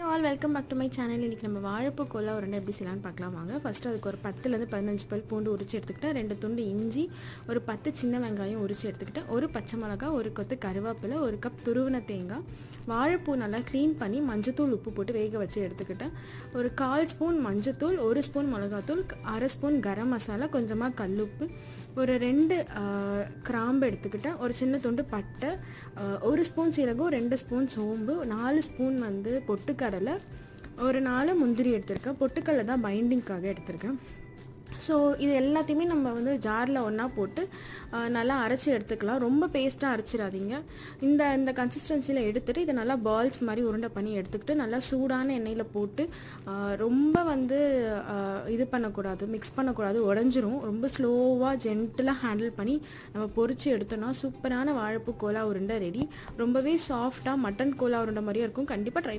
All welcome back to my channel. இன்றைக்கி நம்ம வாழைப்பூ கோலா உருண்டை எப்படி செய்யலாம்னு பார்க்கலாம் வாங்க. ஃபஸ்ட்டு அதுக்கு ஒரு 10லேருந்து 15 பல் பூண்டு உரிச்சு எடுத்துக்கிட்டேன், 2 துண்டு இஞ்சி, ஒரு 10 சின்ன வெங்காயம் உரிச்சு எடுத்துக்கிட்டேன், ஒரு பச்சை மிளகா, ஒரு கொத்து கருவேப்பிலை, ஒரு கப் துருவின தேங்காய், வாழைப்பூ நல்லா க்ளீன் பண்ணி மஞ்சத்தூள் உப்பு போட்டு வேக வச்சு எடுத்துக்கிட்டேன், ஒரு 1/4 ஸ்பூன் மஞ்சத்தூள், 1 ஸ்பூன் மிளகாத்தூள், 1/2 ஸ்பூன் கரம் மசாலா, கொஞ்சமாக கல்லுப்பு, ஒரு 2 கிராம்பு எடுத்துக்கிட்டேன், ஒரு சின்ன துண்டு பட்டை, 1 ஸ்பூன் சீரகம், 2 ஸ்பூன் சோம்பு, 4 ஸ்பூன் பொட்டுக்கடலை, ஒரு 4 முந்திரி எடுத்திருக்கேன். பொட்டுக்கடலை தான் பைண்டிங்காக எடுத்திருக்கேன். ஸோ இது எல்லாத்தையுமே நம்ம ஜாரில் ஒன்றா போட்டு நல்லா அரைச்சி எடுத்துக்கலாம். ரொம்ப பேஸ்ட்டாக அரைச்சிடாதீங்க. இந்த கன்சிஸ்டன்சியில் எடுத்துகிட்டு இதை நல்லா பால்ஸ் மாதிரி உருண்டை பண்ணி எடுத்துக்கிட்டு நல்லா சூடான எண்ணெயில் போட்டு ரொம்ப இது பண்ணக்கூடாது, மிக்ஸ் பண்ணக்கூடாது, உடஞ்சிரும். ரொம்ப ஸ்லோவாக ஜென்டிலாக ஹேண்டில் பண்ணி நம்ம பொரித்து எடுத்தோன்னா சூப்பரான வாழைப்பூ கோலா உருண்டை ரெடி. ரொம்பவே சாஃப்டாக மட்டன் கோலா உருண்டை மாதிரியே இருக்கும். கண்டிப்பாக ட்ரை